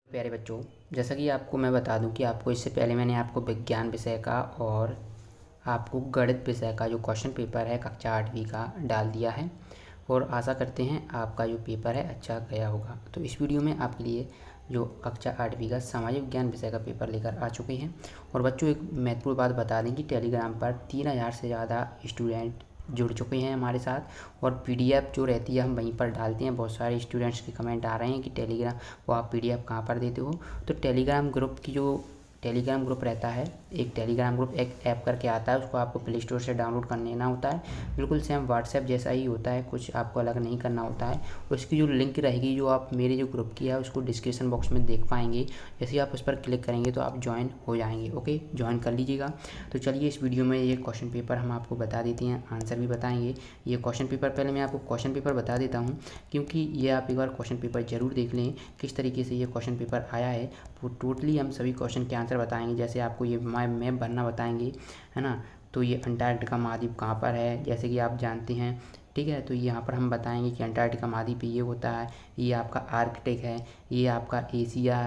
प्यारे बच्चों, जैसा कि आपको मैं बता दूं कि आपको इससे पहले मैंने आपको विज्ञान विषय का और आपको गणित विषय का जो क्वेश्चन पेपर है कक्षा 8वीं का डाल दिया है और आशा करते हैं आपका जो पेपर है अच्छा गया होगा। तो इस वीडियो में आपके लिए जो कक्षा 8वीं का सामाजिक विज्ञान विषय का पेपर लेकर आ चुके हैं। और बच्चों, एक महत्वपूर्ण बात बता दें कि टेलीग्राम पर 3000 से ज़्यादा स्टूडेंट जुड़ चुके हैं हमारे साथ, और पीडीएफ जो रहती है हम वहीं पर डालते हैं। बहुत सारे स्टूडेंट्स के कमेंट आ रहे हैं कि टेलीग्राम वो आप पीडीएफ कहाँ पर देते हो। तो टेलीग्राम ग्रुप रहता है, एक टेलीग्राम ग्रुप एक ऐप करके आता है, उसको आपको प्ले स्टोर से डाउनलोड कर लेना होता है। बिल्कुल सेम व्हाट्सएप जैसा ही होता है, कुछ आपको अलग नहीं करना होता है। उसकी जो लिंक रहेगी जो आप मेरे जो ग्रुप की है उसको डिस्क्रिप्शन बॉक्स में देख पाएंगे। जैसे ही आप उस पर क्लिक करेंगे तो आप ज्वाइन हो जाएंगे। ओके, ज्वाइन कर लीजिएगा। तो चलिए इस वीडियो में ये क्वेश्चन पेपर हम आपको बता देते हैं, आंसर भी बताएंगे। ये क्वेश्चन पेपर पहले मैं आपको क्वेश्चन पेपर बता देता हूँ, क्योंकि ये आप एक बार क्वेश्चन पेपर ज़रूर देख लें किस तरीके से ये क्वेश्चन पेपर आया है। वो टोटली हम सभी क्वेश्चन के आंसर बताएंगे। जैसे आपको ये मैप बनना बताएंगे, है ना। तो ये अंटार्कटिका महाद्वीप कहाँ पर है, जैसे कि आप जानते हैं, ठीक है। तो यहाँ पर हम बताएंगे कि अंटार्कटिका महाद्वीप ये होता है, ये आपका आर्कटिक है, ये आपका एशिया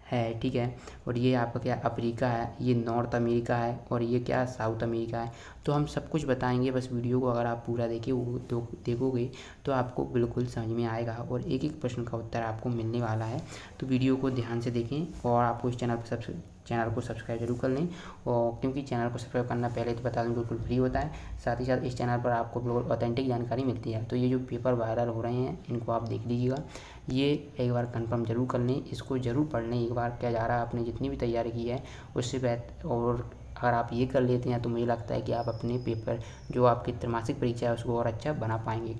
है, ठीक है। और ये आपका क्या अफ्रीका है, ये नॉर्थ अमेरिका है, और ये क्या साउथ अमेरिका है। तो हम सब कुछ बताएंगे। बस वीडियो को अगर आप पूरा देखोगे तो आपको बिल्कुल समझ में आएगा और एक एक प्रश्न का उत्तर आपको मिलने वाला है। तो वीडियो को ध्यान से देखें और आपको इस चैनल को सब्सक्राइब जरूर कर लें। और क्योंकि चैनल को सब्सक्राइब करना पहले तो बता दूं बिल्कुल फ्री होता है। साथ ही साथ इस चैनल पर आपको बिल्कुल ऑथेंटिक जानकारी मिलती है। तो ये जो पेपर वायरल हो रहे हैं इनको आप देख लीजिएगा, ये एक बार कंफर्म जरूर कर लें, इसको ज़रूर पढ़ लें एक बार। क्या जा रहा है, आपने जितनी भी तैयारी की है उससे बेहतर, और अगर आप ये कर लेते हैं तो मुझे लगता है कि आप अपने पेपर जो आपकी त्रैमासिक परीक्षा है उसको और अच्छा बना पाएंगे।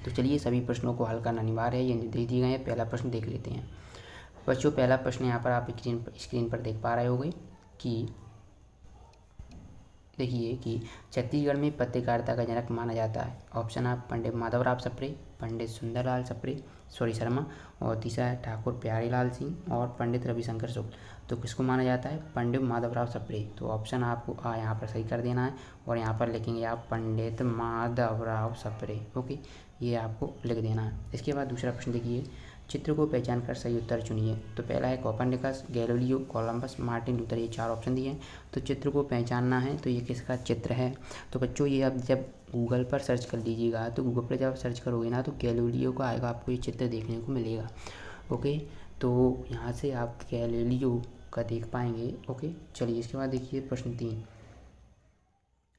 तो चलिए सभी प्रश्नों को हल करना अनिवार्य है, ये निर्देश दिए गए हैं। पहला प्रश्न देख लेते हैं बच्चों। पहला प्रश्न यहाँ पर आप स्क्रीन पर देख पा रहे होंगे कि देखिए कि छत्तीसगढ़ में पत्रकारिता का जनक माना जाता है। ऑप्शन आप पंडित माधवराव सप्रे, पंडित सुंदरलाल शर्मा, और तीसरा है ठाकुर प्यारेलाल सिंह और पंडित रविशंकर शुक्ल। तो किसको माना जाता है, पंडित माधवराव सप्रे। तो ऑप्शन आपको यहाँ पर सही कर देना है और यहाँ पर लिखेंगे आप पंडित माधवराव सप्रे। ओके, ये आपको लिख देना है। इसके बाद दूसरा प्रश्न देखिए, चित्र को पहचान कर सही उत्तर चुनिए। तो पहला है Copernicus, Galileo, Columbus, Martin Luther, ये 4 ऑप्शन दिए हैं। तो चित्र को पहचानना है तो ये किसका चित्र है। तो बच्चों ये आप जब गूगल पर सर्च कर लीजिएगा तो गूगल पर जब सर्च करोगे ना तो गैलीलियो का आएगा, आपको ये चित्र देखने को मिलेगा। ओके, तो यहाँ से आप गैलीलियो का देख पाएंगे। ओके, चलिए इसके बाद देखिए प्रश्न 3।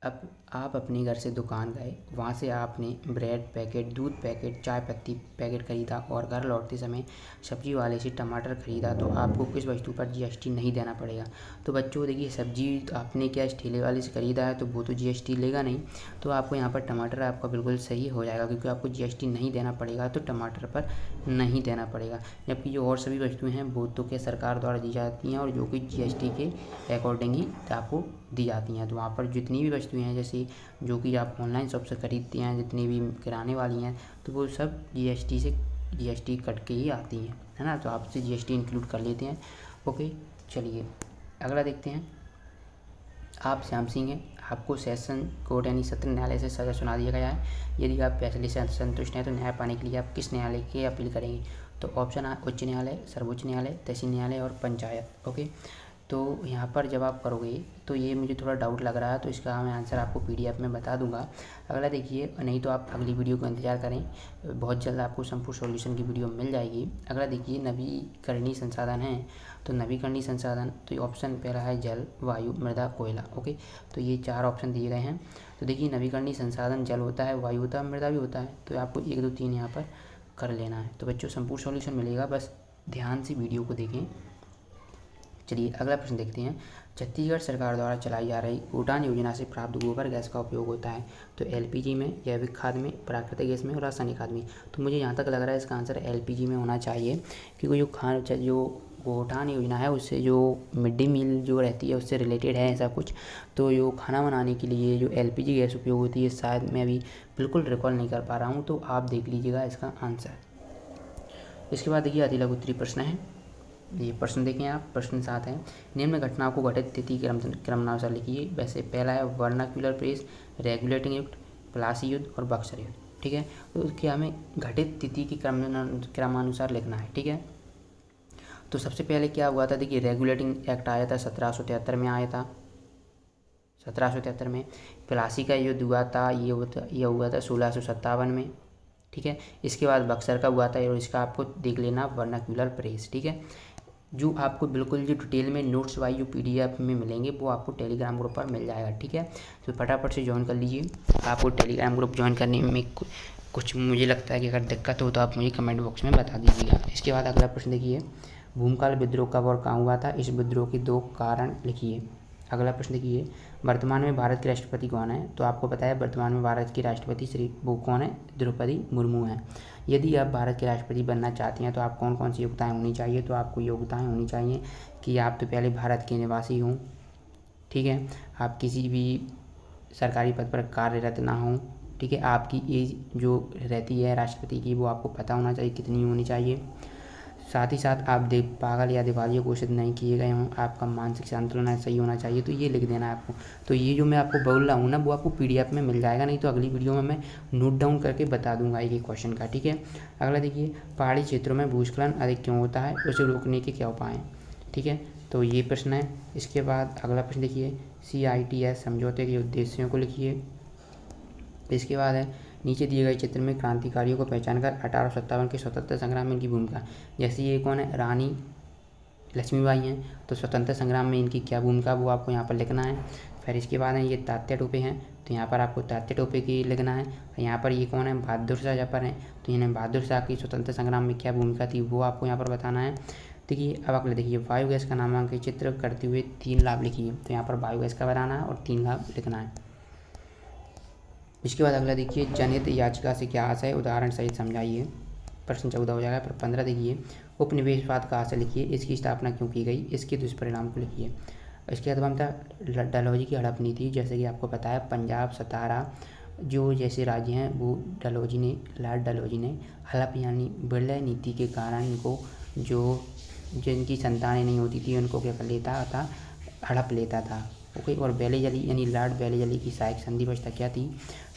अब आप अपने घर से दुकान गए, वहाँ से आपने ब्रेड पैकेट, दूध पैकेट, चाय पत्ती पैकेट खरीदा और घर लौटते समय सब्जी वाले से टमाटर खरीदा, तो आपको किस वस्तु पर जीएसटी नहीं देना पड़ेगा। तो बच्चों देखिए, सब्जी आपने क्या इस ठेले वाले से खरीदा है तो वो तो जीएसटी लेगा नहीं, तो आपको यहाँ पर टमाटर आपका बिल्कुल सही हो जाएगा, क्योंकि आपको जीएसटी नहीं देना पड़ेगा, तो टमाटर पर नहीं देना पड़ेगा। जबकि जो और सभी वस्तुएँ हैं वो तो क्या सरकार द्वारा दी जाती हैं और जो कि जीएसटी के अकॉर्डिंग ही आपको दी जाती हैं। तो वहाँ पर जितनी भी वस्तुएं हैं, जैसे जो कि आप ऑनलाइन शॉप से खरीदते हैं, जितनी भी किराने वाली हैं, तो वो सब जीएसटी कट के ही आती हैं, है ना। तो आपसे जीएसटी इंक्लूड कर लेते हैं। ओके, चलिए अगला देखते हैं। आप श्याम सिंह हैं, आपको सेशन कोर्ट यानी सत्र न्यायालय से सजा सुना दिया गया है। यदि आप फैसले से संतुष्ट हैं तो न्याय पाने के लिए आप किस न्यायालय की अपील करेंगे। तो ऑप्शन है उच्च न्यायालय, सर्वोच्च न्यायालय, तहसील न्यायालय और पंचायत। ओके, तो यहाँ पर जब आप करोगे तो ये मुझे थोड़ा डाउट लग रहा है, तो इसका मैं आंसर आपको पीडीएफ में बता दूंगा। अगला देखिए, नहीं तो आप अगली वीडियो का इंतजार करें, बहुत जल्द आपको संपूर्ण सॉल्यूशन की वीडियो मिल जाएगी। अगला देखिए, नवीकरणीय संसाधन है। तो नवीकरणीय संसाधन, तो ऑप्शन पहला है जल, वायु, मृदा, कोयला। ओके, तो ये 4 ऑप्शन दिए गए हैं। तो देखिए, नवीकरणीय संसाधन जल होता है, वायु होता है, मृदा भी होता है। तो आपको 1, 2, 3 यहाँ पर कर लेना है। तो बच्चों संपूर्ण सॉल्यूशन मिलेगा, बस ध्यान से वीडियो को देखें। चलिए अगला प्रश्न देखते हैं। छत्तीसगढ़ सरकार द्वारा चलाई जा रही उड़ान योजना से प्राप्त गोबर गैस का उपयोग होता है। तो एलपीजी में, जैविक खाद में, प्राकृतिक गैस में और रासायनिक खाद में। तो मुझे यहाँ तक लग रहा है इसका आंसर एलपीजी में होना चाहिए, क्योंकि जो गोठान योजना है उससे जो मिड डे मील जो रहती है उससे रिलेटेड है ऐसा कुछ। तो जो खाना बनाने के लिए जो एलपीजी गैस उपयोग होती है, शायद मैं अभी बिल्कुल रिकॉल नहीं कर पा रहा हूँ, तो आप देख लीजिएगा इसका आंसर। इसके बाद देखिए अति लघु उत्तरीय प्रश्न है। ये प्रश्न देखें आप, प्रश्न 7 है। निम्न घटनाओं को घटित तिथि क्रमानुसार लिखिए। वैसे पहला है वर्नाक्यूलर प्रेस, रेगुलेटिंग युद्ध, प्लासी युद्ध और बक्सर युद्ध। ठीक है, तो उसके हमें घटित तिथि की क्रमानुसार लिखना है। ठीक है, तो सबसे पहले क्या हुआ था, देखिए रेगुलेटिंग एक्ट आया था 1773 में आया था, 1773 में। प्लासी का युद्ध हुआ था, ये हुआ था 1657 में, ठीक है। इसके बाद बक्सर का हुआ था और इसका आपको देख लेना वर्नाक्यूलर प्रेस, ठीक है। जो आपको बिल्कुल जो डिटेल में नोट्स वाई जो PDF में मिलेंगे वो आपको टेलीग्राम ग्रुप पर मिल जाएगा, ठीक है। तो फटाफट से ज्वाइन कर लीजिए। आपको टेलीग्राम ग्रुप ज्वाइन करने में कुछ मुझे लगता है कि अगर दिक्कत हो तो आप मुझे कमेंट बॉक्स में बता दीजिएगा। इसके बाद अगला प्रश्न देखिए, भूमकाल विद्रोह कब और कहाँ हुआ था, इस विद्रोह के 2 कारण लिखिए। अगला प्रश्न देखिए, वर्तमान में भारत के राष्ट्रपति कौन है, तो आपको पता है वर्तमान में भारत की राष्ट्रपति वो कौन है, द्रौपदी मुर्मू हैं। यदि आप भारत के राष्ट्रपति बनना चाहते हैं तो आप कौन कौन सी योग्यताएं होनी चाहिए, तो आपको योग्यताएं होनी चाहिए कि आप तो पहले भारत के निवासी हों, ठीक है, आप किसी भी सरकारी पद पर कार्यरत ना हों, ठीक है, आपकी एज जो रहती है राष्ट्रपति की वो आपको पता होना चाहिए कितनी होनी चाहिए, साथ ही साथ आप पागल या दिवालिया घोषित नहीं किए गए हों, आपका मानसिक संतुलन सही होना चाहिए, तो ये लिख देना है आपको। तो ये जो मैं आपको बोल रहा हूँ ना वो आपको PDF में मिल जाएगा, नहीं तो अगली वीडियो में मैं नोट डाउन करके बता दूंगा एक क्वेश्चन का, ठीक है। अगला देखिए, पहाड़ी क्षेत्रों में भूस्खलन अधिक क्यों होता है, उसे रोकने के क्या उपाय हैं, ठीक है, तो ये प्रश्न है। इसके बाद अगला प्रश्न देखिए, CITES समझौते के उद्देश्यों को लिखिए। इसके बाद है, नीचे दिए गए चित्र में क्रांतिकारियों को पहचान कर 1857 के स्वतंत्रता संग्राम में इनकी भूमिका, जैसे ये कौन है, रानी लक्ष्मीबाई हैं, तो स्वतंत्रता संग्राम में इनकी क्या भूमिका वो आपको यहाँ पर लिखना है। फिर इसके बाद है ये तात्या टोपे हैं, तो यहाँ पर आपको तात्या टोपे की लिखना है। यहाँ पर ये कौन है, बहादुर शाह जफर हैं, तो इन्हें बहादुर शाह की स्वतंत्रता संग्राम में क्या भूमिका थी वो आपको यहाँ पर बताना है। देखिए अब अगले देखिए, बायोगैस का नामांकित चित्र करते हुए 3 लाभ लिखिए, तो यहाँ पर बायोगैस का बनाना है और 3 लाभ लिखना है। इसके बाद अगला देखिए, जनहित याचिका से क्या आशय है, उदाहरण सहित समझाइए, प्रश्न 14 हो जाएगा। पर 15 देखिए, उपनिवेशवाद का आशय लिखिए, इसकी स्थापना क्यों की गई, इसके दुष्परिणाम को लिखिए। इसके बाद बनता डलहौजी की हड़प नीति, जैसे कि आपको पता है पंजाब, सतारा जो जैसे राज्य हैं वो लॉर्ड डलहौजी ने हड़प यानी विलय नीति के कारण इनको जो जिनकी संतानें नहीं होती थी उनको क्या कर लेता था, हड़प लेता था, ओके। और बेलेजली यानी लॉर्ड बेलेजली की सहायक संधि व्यवस्था क्या थी,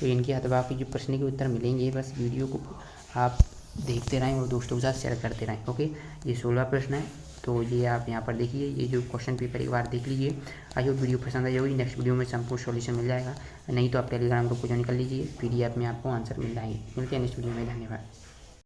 तो इनके हतवा के जो प्रश्न के उत्तर मिलेंगे, बस वीडियो को आप देखते रहें और दोस्तों के साथ शेयर करते रहें, ओके। ये 16 प्रश्न है, तो ये आप यहाँ पर देखिए, ये जो क्वेश्चन पेपर एक बार देख लीजिए। आई होप वीडियो पसंद आई होगी। नेक्स्ट वीडियो में संपूर्ण सॉल्यूशन मिल जाएगा, नहीं तो आप टेलीग्राम ग्रुप को ज्वाइन कर लीजिए, PDF में आपको आंसर मिल जाएंगे। मिलते हैं नेक्स्ट वीडियो में, धन्यवाद।